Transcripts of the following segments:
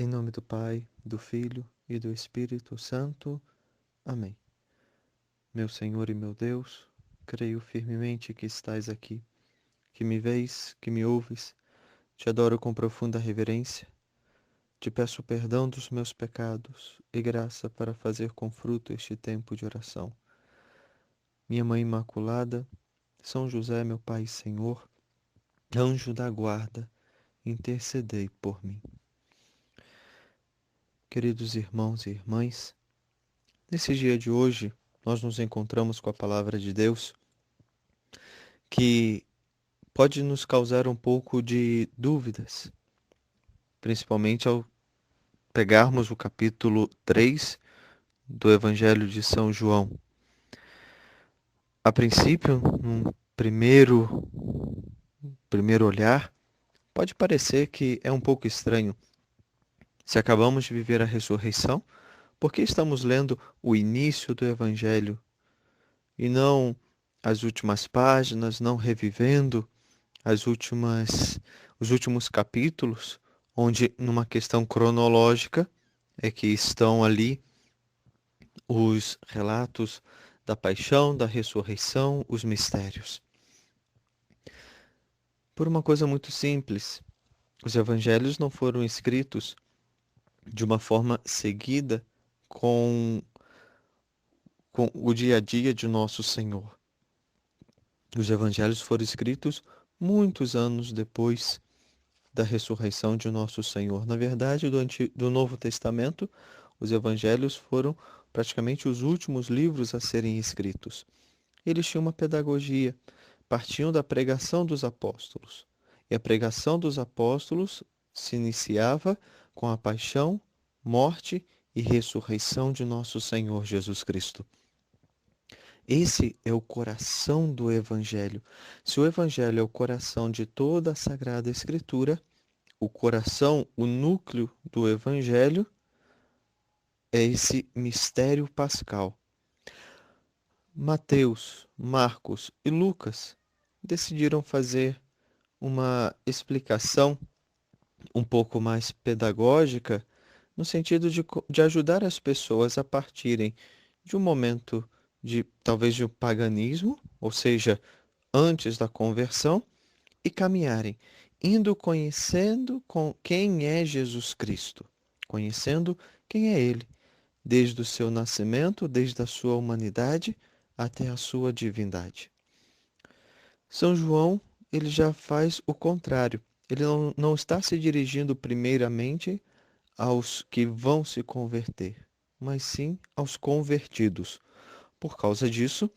Em nome do Pai, do Filho e do Espírito Santo. Amém. Meu Senhor e meu Deus, creio firmemente que estás aqui, que me vês, que me ouves. Te adoro com profunda reverência. Te peço perdão dos meus pecados e graça para fazer com fruto este tempo de oração. Minha Mãe Imaculada, São José, meu Pai e Senhor, anjo da guarda, intercedei por mim. Queridos irmãos e irmãs, nesse dia de hoje, nós nos encontramos com a Palavra de Deus, que pode nos causar um pouco de dúvidas, principalmente ao pegarmos o capítulo 3 do Evangelho de São João. A princípio, num primeiro olhar, pode parecer que é um pouco estranho. Se acabamos de viver a ressurreição, por que estamos lendo o início do Evangelho e não as últimas páginas, não revivendo os últimos capítulos, onde numa questão cronológica é que estão ali os relatos da paixão, da ressurreição, os mistérios. Por uma coisa muito simples, os evangelhos não foram escritos de uma forma seguida com, com o dia a dia de nosso Senhor. Os evangelhos foram escritos muitos anos depois da ressurreição de nosso Senhor. Na verdade, do Novo Testamento, os evangelhos foram praticamente os últimos livros a serem escritos. Eles tinham uma pedagogia, partiam da pregação dos apóstolos. E a pregação dos apóstolos se iniciava com a paixão, morte e ressurreição de nosso Senhor Jesus Cristo. Esse é o coração do Evangelho. Se o Evangelho é o coração de toda a Sagrada Escritura, o coração, o núcleo do Evangelho é esse mistério pascal. Mateus, Marcos e Lucas decidiram fazer uma explicação um pouco mais pedagógica, no sentido de ajudar as pessoas a partirem de um momento de talvez de um paganismo, ou seja, antes da conversão, e caminharem, indo conhecendo com quem é Jesus Cristo, conhecendo quem é Ele, desde o seu nascimento, desde a sua humanidade até a sua divindade. São João, ele já faz o contrário. Ele não está se dirigindo primeiramente aos que vão se converter, mas sim aos convertidos. Por causa disso,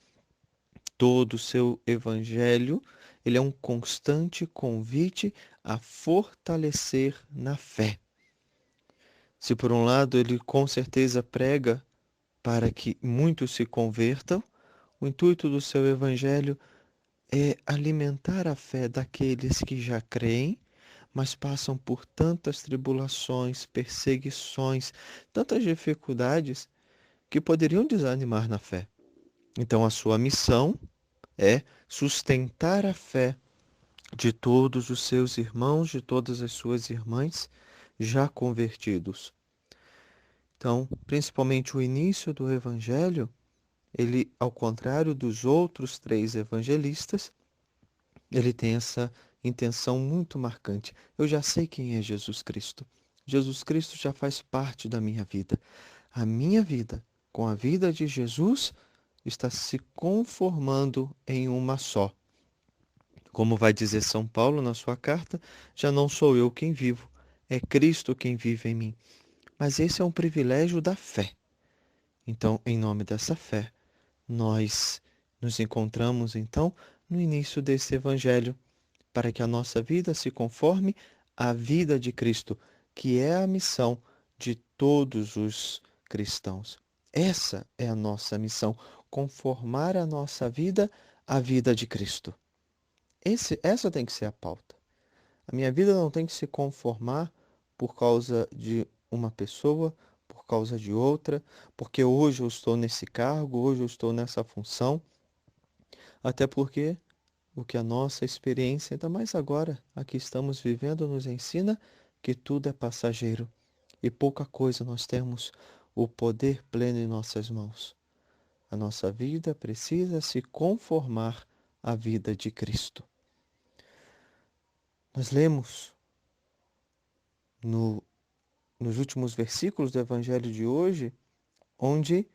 todo o seu evangelho, ele é um constante convite a fortalecer na fé. Se por um lado ele com certeza prega para que muitos se convertam, o intuito do seu evangelho é alimentar a fé daqueles que já creem, mas passam por tantas tribulações, perseguições, tantas dificuldades que poderiam desanimar na fé. Então, a sua missão é sustentar a fé de todos os seus irmãos, de todas as suas irmãs já convertidos. Então, principalmente o início do Evangelho, ele, ao contrário dos outros três evangelistas, ele tem essa intenção muito marcante. Eu já sei quem é Jesus Cristo. Jesus Cristo já faz parte da minha vida. A minha vida, com a vida de Jesus, está se conformando em uma só. Como vai dizer São Paulo na sua carta, já não sou eu quem vivo, é Cristo quem vive em mim. Mas esse é um privilégio da fé. Então, em nome dessa fé, nós nos encontramos, então, no início desse evangelho, para que a nossa vida se conforme à vida de Cristo, que é a missão de todos os cristãos. Essa é a nossa missão, conformar a nossa vida à vida de Cristo. Essa tem que ser a pauta. A minha vida não tem que se conformar por causa de uma pessoa, por causa de outra, porque hoje eu estou nesse cargo, hoje eu estou nessa função, até porque o que a nossa experiência, ainda mais agora, a que estamos vivendo, nos ensina que tudo é passageiro. e pouca coisa nós temos o poder pleno em nossas mãos. A nossa vida precisa se conformar à vida de Cristo. Nós lemos nos últimos versículos do Evangelho de hoje, onde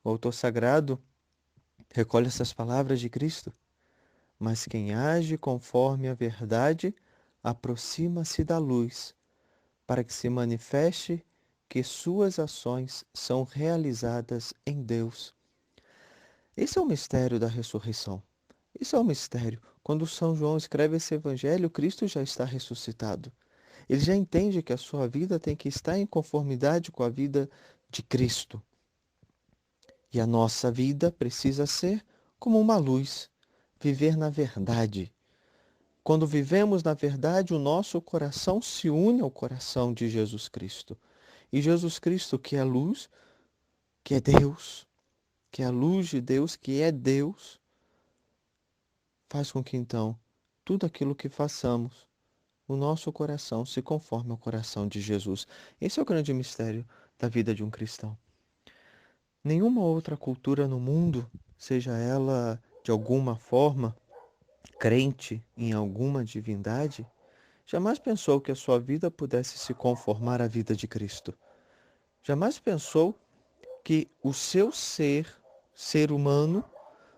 o autor sagrado recolhe essas palavras de Cristo. Mas quem age conforme a verdade aproxima-se da luz, para que se manifeste que suas ações são realizadas em Deus. Esse é o mistério da ressurreição. Isso é um mistério. Quando São João escreve esse evangelho, Cristo já está ressuscitado. Ele já entende que a sua vida tem que estar em conformidade com a vida de Cristo. E a nossa vida precisa ser como uma luz, viver na verdade. Quando vivemos na verdade, o nosso coração se une ao coração de Jesus Cristo. E Jesus Cristo, que é luz, que é Deus, que é a luz de Deus, que é Deus, faz com que então tudo aquilo que façamos, o nosso coração se conforme ao coração de Jesus. Esse é o grande mistério da vida de um cristão. Nenhuma outra cultura no mundo, seja ela de alguma forma crente em alguma divindade, jamais pensou que a sua vida pudesse se conformar à vida de Cristo. Jamais pensou que o seu ser humano,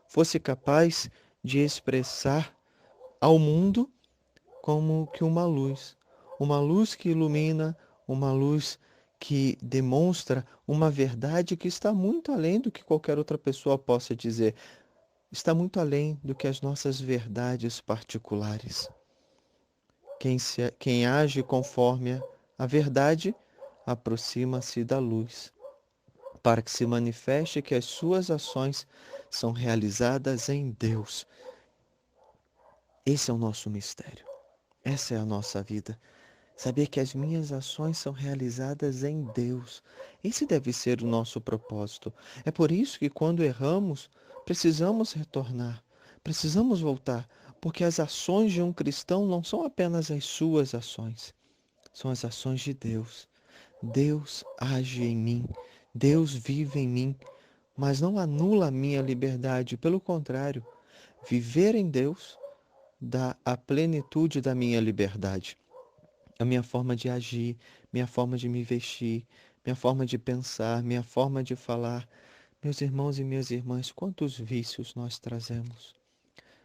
fosse capaz de expressar ao mundo como que uma luz que ilumina, uma luz que demonstra uma verdade que está muito além do que qualquer outra pessoa possa dizer, está muito além do que as nossas verdades particulares. Quem age conforme a verdade aproxima-se da luz, para que se manifeste que as suas ações são realizadas em Deus. Esse é o nosso mistério. Essa é a nossa vida. Saber que as minhas ações são realizadas em Deus. Esse deve ser o nosso propósito. É por isso que quando erramos, precisamos retornar, precisamos voltar, porque as ações de um cristão não são apenas as suas ações, são as ações de Deus. Deus age em mim, Deus vive em mim, mas não anula a minha liberdade, pelo contrário, viver em Deus dá a plenitude da minha liberdade. A minha forma de agir, minha forma de me vestir, minha forma de pensar, minha forma de falar. Meus irmãos e minhas irmãs, quantos vícios nós trazemos,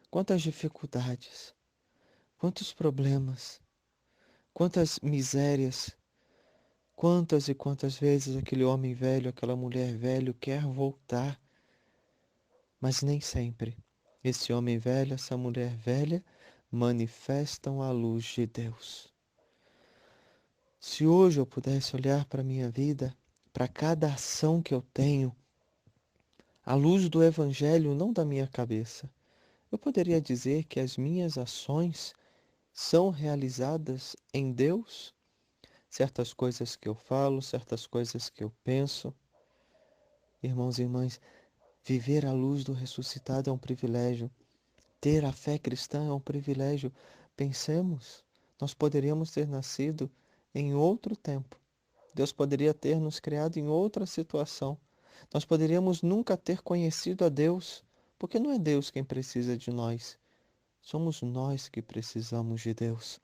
quantas dificuldades, quantos problemas, quantas misérias, quantas e quantas vezes aquele homem velho, aquela mulher velho quer voltar, mas nem sempre esse homem velho, essa mulher velha manifestam a luz de Deus. Se hoje eu pudesse olhar para a minha vida, para cada ação que eu tenho, à luz do Evangelho, não da minha cabeça, eu poderia dizer que as minhas ações são realizadas em Deus? Certas coisas que eu falo, certas coisas que eu penso. Irmãos e irmãs, viver à luz do ressuscitado é um privilégio. Ter a fé cristã é um privilégio. Pensemos, nós poderíamos ter nascido em outro tempo. Deus poderia ter nos criado em outra situação. Nós poderíamos nunca ter conhecido a Deus, porque não é Deus quem precisa de nós. Somos nós que precisamos de Deus.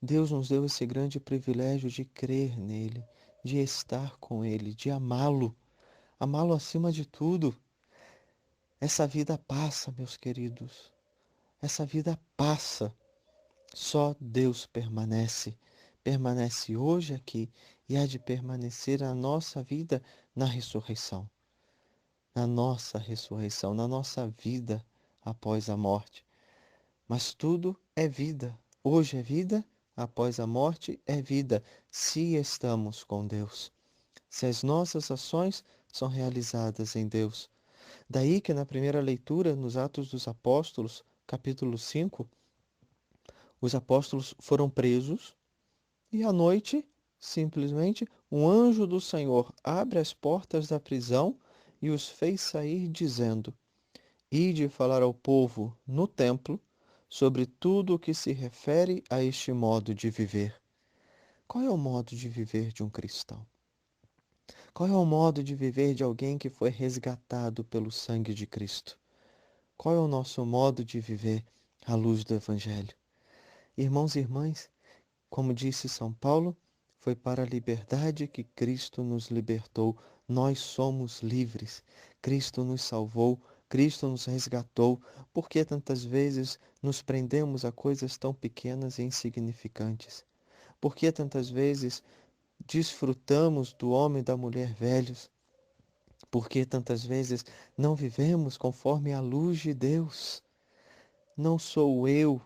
Deus nos deu esse grande privilégio de crer nele, de estar com ele, de amá-lo, amá-lo acima de tudo. Essa vida passa, meus queridos. Essa vida passa. Só Deus permanece. Permanece hoje aqui e há de permanecer a nossa vida na ressurreição. Na nossa ressurreição, na nossa vida após a morte. Mas tudo é vida. Hoje é vida, após a morte é vida, se estamos com Deus. Se as nossas ações são realizadas em Deus. Daí que na primeira leitura, nos Atos dos Apóstolos, capítulo 5, os apóstolos foram presos e à noite, simplesmente, um anjo do Senhor abre as portas da prisão e os fez sair dizendo: Ide falar ao povo no templo sobre tudo o que se refere a este modo de viver. Qual é o modo de viver de um cristão? Qual é o modo de viver de alguém que foi resgatado pelo sangue de Cristo? Qual é o nosso modo de viver à luz do Evangelho? Irmãos e irmãs, como disse São Paulo, foi para a liberdade que Cristo nos libertou. Nós somos livres. Cristo nos salvou, Cristo nos resgatou. Por que tantas vezes nos prendemos a coisas tão pequenas e insignificantes? Por que tantas vezes desfrutamos do homem e da mulher velhos? Por que tantas vezes não vivemos conforme a luz de Deus? Não sou eu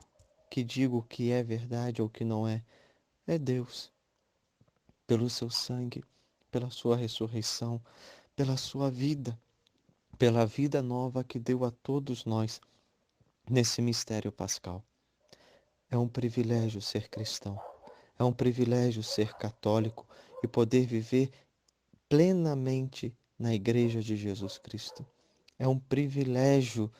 que digo que é verdade ou que não é. É Deus, pelo seu sangue, pela sua ressurreição, pela sua vida, pela vida nova que deu a todos nós nesse mistério pascal. É um privilégio ser cristão, é um privilégio ser católico e poder viver plenamente na Igreja de Jesus Cristo. É um privilégio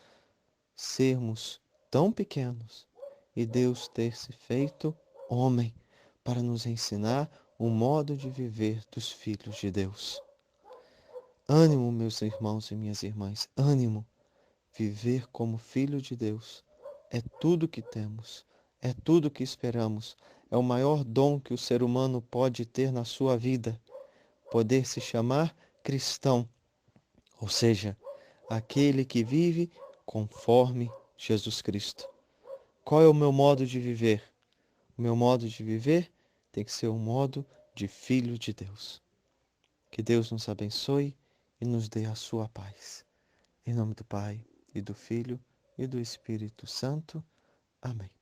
sermos tão pequenos e Deus ter se feito homem para nos ensinar o modo de viver dos filhos de Deus. Ânimo, meus irmãos e minhas irmãs, ânimo. Viver como filho de Deus é tudo que temos, é tudo que esperamos, é o maior dom que o ser humano pode ter na sua vida, poder se chamar cristão, ou seja, aquele que vive conforme Jesus Cristo. Qual é o meu modo de viver? O meu modo de viver tem que ser um modo de filho de Deus. Que Deus nos abençoe e nos dê a sua paz. Em nome do Pai, e do Filho, e do Espírito Santo. Amém.